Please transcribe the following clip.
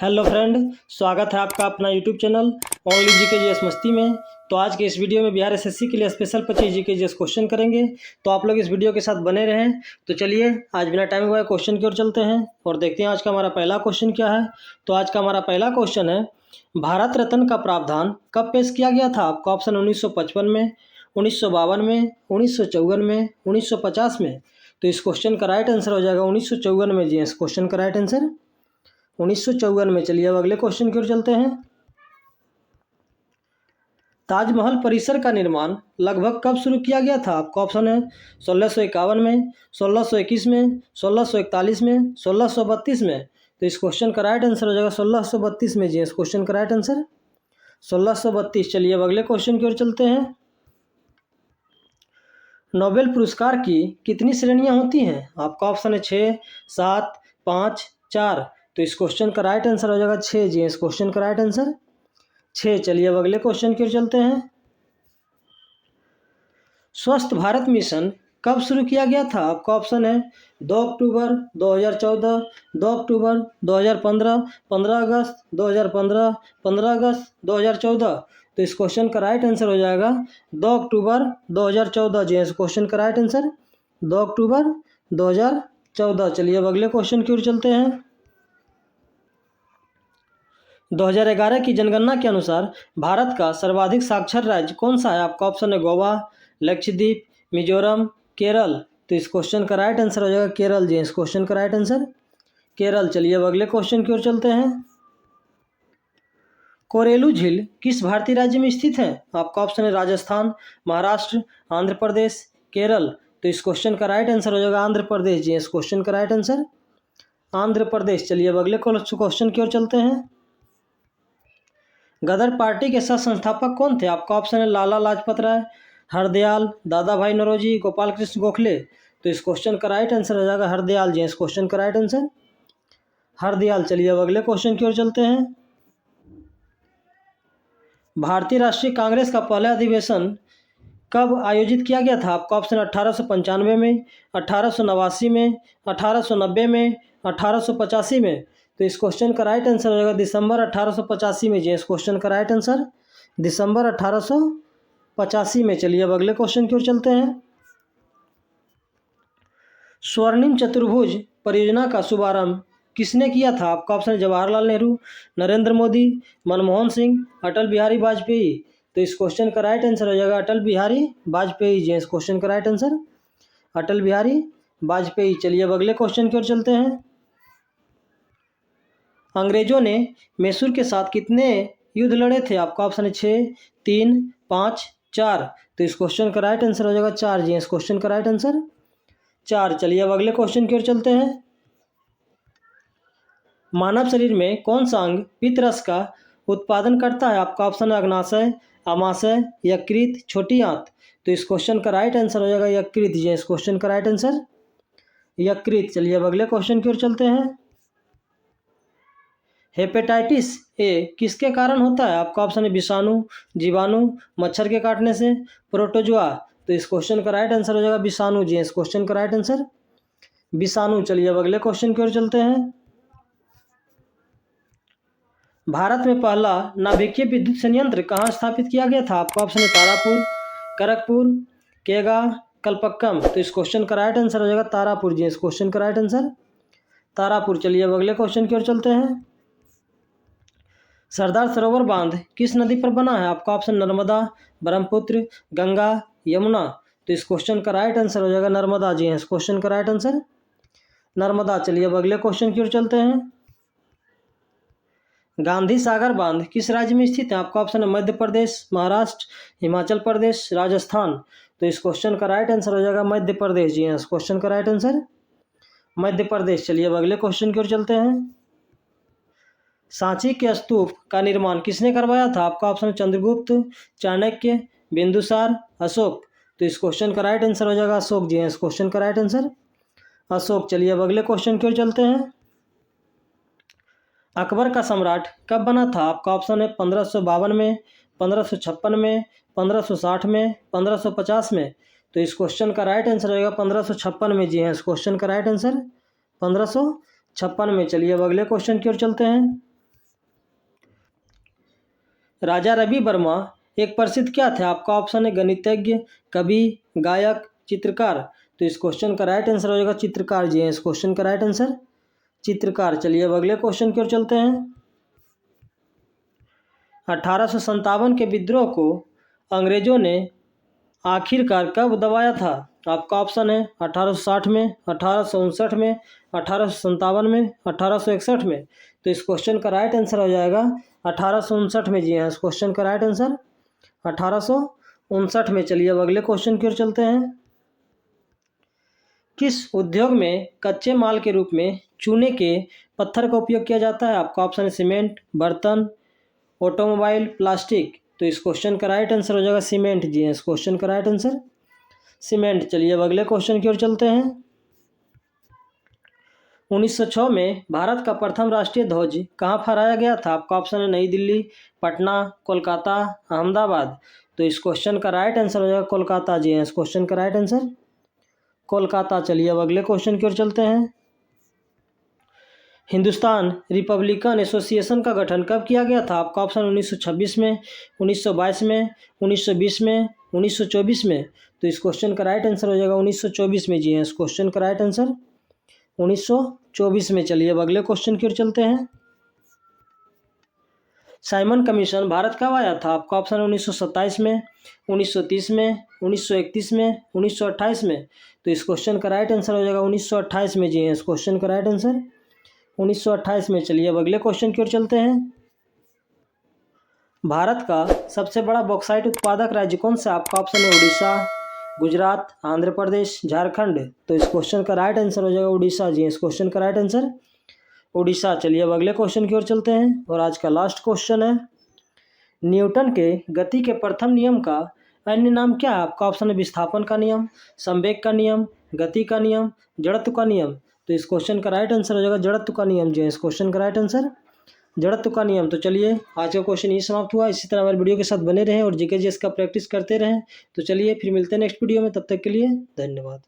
Hello friend, स्वागत है आपका अपना YouTube channel only GK GS मस्ती में। तो आज के इस वीडियो में बिहार एसएससी के लिए स्पेशल 25 जीके जीएस क्वेश्चन करेंगे। तो आप लोग इस वीडियो के साथ बने रहें। तो चलिए आज बिना टाइम हुए क्वेश्चन की ओर चलते हैं और देखते हैं आज का हमारा पहला क्वेश्चन क्या है। तो आज का हमारा पहला क्वेश्चन है, भारत रत्न का प्रावधान कब पेश किया गया था? आपका ऑप्शन 1955 में, 1952 में, 1954 में, 1950 में। तो इस क्वेश्चन का राइट आंसर हो जाएगा 1954 में। जी इस क्वेश्चन का राइट आंसर 1954 में। चलिए अब अगले क्वेश्चन की ओर चलते हैं। ताजमहल परिसर का निर्माण लगभग कब शुरू किया गया था? आपका ऑप्शन है 1651 में, 1621 में, 1641 में, 1632 में। तो इस क्वेश्चन का राइट आंसर हो जाएगा 1632 में। जी इस क्वेश्चन का राइट आंसर 1632। चलिए अब अगले क्वेश्चन की ओर चलते हैं। नोबेल पुरस्कार की कितनी श्रेणियां होती हैं? आपका ऑप्शन है 6, 7, 5, 4। तो इस क्वेश्चन का राइट आंसर हो जाएगा 6। जी इस क्वेश्चन का राइट आंसर 6। चलिए अब अगले क्वेश्चन की ओर चलते हैं। स्वस्थ भारत मिशन कब शुरू किया गया था? आपका ऑप्शन है 2 अक्टूबर 2014, 2 अक्टूबर 2015, 15 अगस्त 2015, 15 अगस्त 2014। तो इस क्वेश्चन का राइट आंसर हो जाएगा 2 अक्टूबर 2014। जी इस क्वेश्चन का राइट आंसर 2 अक्टूबर 2014। चलिए अब अगले क्वेश्चन की ओर चलते हैं। 2011 की जनगणना के अनुसार भारत का सर्वाधिक साक्षर राज्य कौन सा है? आपका ऑप्शन है गोवा, लक्षद्वीप, मिजोरम, केरल। तो इस क्वेश्चन का राइट आंसर हो जाएगा केरल। जी इस क्वेश्चन का राइट आंसर केरल। चलिए अब अगले क्वेश्चन की ओर चलते हैं। कोरेलू झील किस भारतीय राज्य में स्थित है? आपका ऑप्शन है राजस्थान, महाराष्ट्र, आंध्र प्रदेश, केरल। तो इस क्वेश्चन का राइट आंसर हो जाएगा आंध्र प्रदेश। जी इस क्वेश्चन का राइट आंसर आंध्र प्रदेश। चलिए अब अगले क्वेश्चन की ओर चलते हैं। गदर पार्टी के सह संस्थापक कौन थे? आपका ऑप्शन है लाला लाजपत राय, हरदयाल, दादा भाई नौरोजी, गोपाल कृष्ण गोखले। तो इस क्वेश्चन का राइट आंसर हो जाएगा हरदयाल। जी इस क्वेश्चन का राइट आंसर हरदयाल। चलिए अब अगले क्वेश्चन की ओर चलते हैं। भारतीय राष्ट्रीय कांग्रेस का पहला अधिवेशन कब आयोजित किया गया था? आपका ऑप्शन 1895 में, 1889 में, 1890 में, 1885 में। तो इस क्वेश्चन का राइट आंसर हो जाएगा दिसंबर 1885 में। जी इस क्वेश्चन का राइट आंसर दिसंबर 1885 में। चलिए अब अगले क्वेश्चन की ओर चलते हैं। स्वर्णिम चतुर्भुज परियोजना का शुभारंभ किसने किया था? आपका ऑप्शन है जवाहरलाल नेहरू, नरेंद्र मोदी, मनमोहन सिंह, अटल बिहारी वाजपेयी। तो इस क्वेश्चन का राइट आंसर हो जाएगा अटल बिहारी वाजपेयी। जी इस क्वेश्चन का राइट आंसर अटल बिहारी वाजपेयी। चलिए अब अगले क्वेश्चन की ओर चलते हैं। अंग्रेजों ने मैसूर के साथ कितने युद्ध लड़े थे? आपका ऑप्शन है 6, 3, 5, 4। तो इस क्वेश्चन का राइट आंसर हो जाएगा 4। जी इस क्वेश्चन का राइट आंसर 4। चलिए अब अगले क्वेश्चन की ओर चलते हैं। मानव शरीर में कौन सा अंग पित्त का उत्पादन करता है? आपका ऑप्शन है अग्नाशय, अमाशय, यकृत, छोटी आंत। तो इस क्वेश्चन का राइट आंसर हो जाएगा यकृत। जी इस क्वेश्चन का राइट आंसर यकृत। चलिए अब अगले क्वेश्चन की ओर चलते हैं। हेपेटाइटिस ए किसके कारण होता है? आपका ऑप्शन है विषाणु, जीवाणु, मच्छर के काटने से, प्रोटोजोआ। तो इस क्वेश्चन का राइट आंसर हो जाएगा विषाणु। जी इस क्वेश्चन का राइट आंसर विषाणु। चलिए अब अगले क्वेश्चन की ओर चलते हैं। भारत में पहला नाभिकीय विद्युत संयंत्र कहाँ स्थापित किया गया था? आपका ऑप्शन है तारापुर, खड़गपुर, केगा, कलपक्कम। तो इस क्वेश्चन का राइट आंसर हो जाएगा तारापुर। जी इस क्वेश्चन का राइट आंसर तारापुर। चलिए अब अगले क्वेश्चन की ओर चलते हैं। सरदार सरोवर बांध किस नदी पर बना है? आपका ऑप्शन नर्मदा, ब्रह्मपुत्र, गंगा, यमुना। तो इस क्वेश्चन का राइट आंसर हो जाएगा नर्मदा। जी इस क्वेश्चन का राइट आंसर नर्मदा। चलिए अब अगले क्वेश्चन की ओर चलते हैं। गांधी सागर बांध किस राज्य में स्थित है? आपका ऑप्शन है मध्य प्रदेश, महाराष्ट्र, हिमाचल प्रदेश, राजस्थान। तो इस क्वेश्चन का राइट आंसर हो जाएगा मध्य प्रदेश। जी इस क्वेश्चन का राइट आंसर मध्य प्रदेश। चलिए अब अगले क्वेश्चन की ओर चलते हैं। सांची के स्तूप का निर्माण किसने करवाया था? आपका ऑप्शन है चंद्रगुप्त, चाणक्य, बिंदुसार, अशोक। तो इस क्वेश्चन का राइट आंसर हो जाएगा अशोक। जी इस क्वेश्चन का राइट आंसर अशोक। चलिए अब अगले क्वेश्चन की ओर चलते हैं। अकबर का सम्राट कब बना था? आपका ऑप्शन है 1552 में, 1556 में, 1560 में, 1550 में। तो इस क्वेश्चन का राइट आंसर होगा 1556 में। जी है इस क्वेश्चन का राइट आंसर 1556 में। चलिए अब अगले क्वेश्चन की ओर चलते हैं। राजा रवि वर्मा एक प्रसिद्ध क्या थे? आपका ऑप्शन है गणितज्ञ, कवि, गायक, चित्रकार। तो इस क्वेश्चन का राइट आंसर हो जाएगा चित्रकार जी हैं इस क्वेश्चन का राइट आंसर चित्रकार। चलिए अब अगले क्वेश्चन की ओर चलते हैं। 1857 के विद्रोह को अंग्रेजों ने आखिरकार कब दबाया था? आपका ऑप्शन है 1860 में, 1859 में, 1857 में, 1861 में। तो इस क्वेश्चन का राइट आंसर हो जाएगा 1859 में जी हाँ इस क्वेश्चन का राइट आंसर 1859 में। चलिए अब अगले क्वेश्चन की ओर चलते हैं। किस उद्योग में कच्चे माल के रूप में चूने के पत्थर का उपयोग किया जाता है? आपका ऑप्शन है सीमेंट, बर्तन, ऑटोमोबाइल, प्लास्टिक। तो इस क्वेश्चन का राइट आंसर हो जाएगा सीमेंट जी हाँ इस क्वेश्चन का राइट आंसर सीमेंट। चलिए अब अगले क्वेश्चन की ओर चलते हैं। 1906 में भारत का प्रथम राष्ट्रीय ध्वज कहाँ फहराया गया था? आपका ऑप्शन है नई दिल्ली, पटना, कोलकाता, अहमदाबाद। तो इस क्वेश्चन का राइट आंसर हो जाएगा कोलकाता जी हाँ इस क्वेश्चन का राइट आंसर कोलकाता। चलिए अब अगले क्वेश्चन की ओर चलते हैं। हिंदुस्तान रिपब्लिकन एसोसिएशन का गठन कब किया गया था? आपका ऑप्शन 1926 में, 1922 में, 1920 में, 1924 में। तो इस क्वेश्चन का राइट आंसर हो जाएगा 1924 में जी हाँ इस क्वेश्चन का राइट आंसर 1924 में। चलिए अब अगले क्वेश्चन की ओर चलते हैं। साइमन कमीशन भारत कब आया था? आपका ऑप्शन 1927 में, 1930 में, 1931 में, 1928 में। तो इस क्वेश्चन का राइट आंसर हो जाएगा 1928 में जी हाँ इस क्वेश्चन का राइट आंसर 1928 में। चलिए अब अगले क्वेश्चन की ओर चलते हैं। भारत का सबसे बड़ा बॉक्साइट उत्पादक राज्य कौन सा? आपका ऑप्शन है उड़ीसा, गुजरात, आंध्र प्रदेश, झारखंड। तो इस क्वेश्चन का राइट आंसर हो जाएगा उड़ीसा जी इस क्वेश्चन का राइट आंसर उड़ीसा। चलिए अब अगले क्वेश्चन की ओर चलते हैं और आज का लास्ट क्वेश्चन है। न्यूटन के गति के प्रथम नियम का अन्य नाम क्या है? आपका ऑप्शन है विस्थापन का नियम, संवेग का नियम, गति का नियम, जड़त्व का नियम। तो इस क्वेश्चन का राइट आंसर हो जाएगा जड़त्व का नियम जी इस क्वेश्चन का राइट आंसर जड़त्व का नियम। तो चलिए आज का क्वेश्चन ये समाप्त हुआ। इसी तरह हमारे वीडियो के साथ बने रहें और जीके जीएस का प्रैक्टिस करते रहें। तो चलिए फिर मिलते हैं नेक्स्ट वीडियो में, तब तक के लिए धन्यवाद।